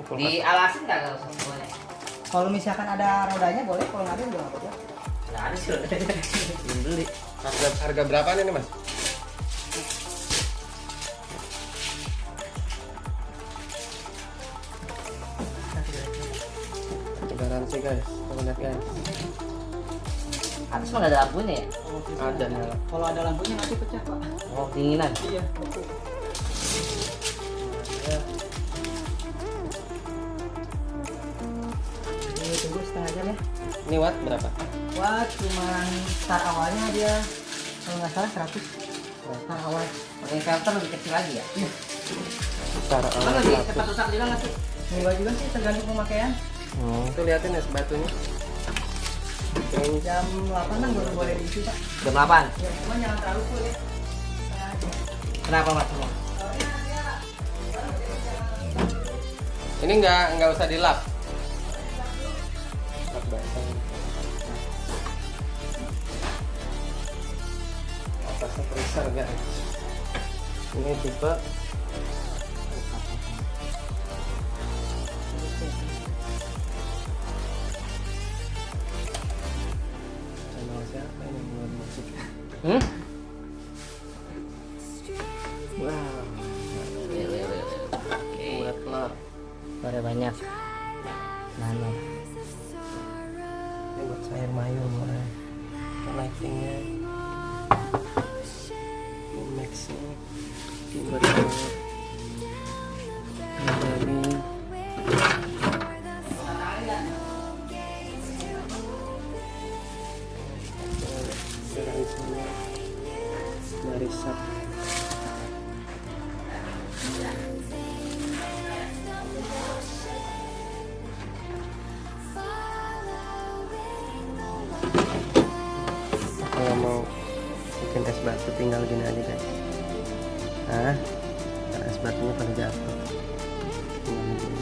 Di alasin nggak kalau boleh? Kalau misalkan ada rodanya boleh, kalau nggak ada juga nggak apa-apa. Nggak ada sih rodanya. Belum beli. Harga berapa nih Mas? Garansi guys, lihat guys. Atas mah nggak ada lampunya ya? Ada nyala. Kalau ada lampunya nanti pecah pak. Oh, dinginan. Iya, betul. Ya. Ini tunggu setengah jam ya. Ini watt berapa? Wah, cuman start awalnya dia kalau nggak salah 100. Start awal. Pakai inverter lebih kecil lagi ya? Iya. Cara Kan awal lebih 100. cepat rusak juga nggak sih? Enggak juga sih, tergantung pemakaian. Tuh liatin ya batunya. Jam 8 kan baru boleh diisi pak. Jam 8. Ya, cuma jangan terlalu full ya. Setengah jam. Kenapa mas? Ini nggak usah dilap. Lap basah. Atasnya freezer guys. Ini tipe channel siapa ini yang buat musik? Wow, buat lap. Suara banyak. Nano. Ini buat sayur mayur boleh. Lightingnya, maxnya, buat ini. Dari sap. Kalau mau bikin es batu tinggal gini aja guys. Nah, es batunya pada jatuh. Tinggal gini.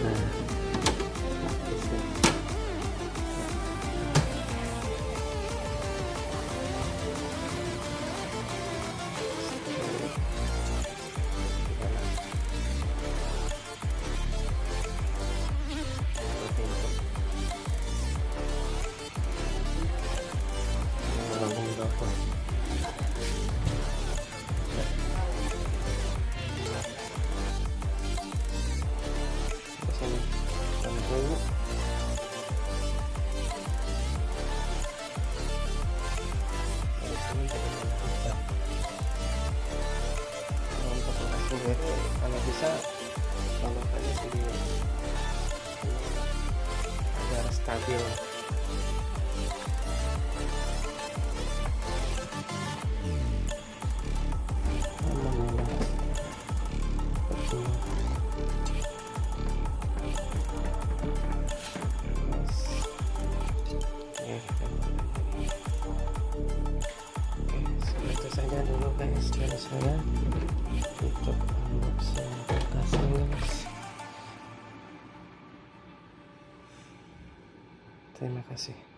Nah, kalau bisa tambahkannya segini agar stabil. Segitu saja dulu guys dari saya untuk unboxing kulkas ini guys. Terima kasih.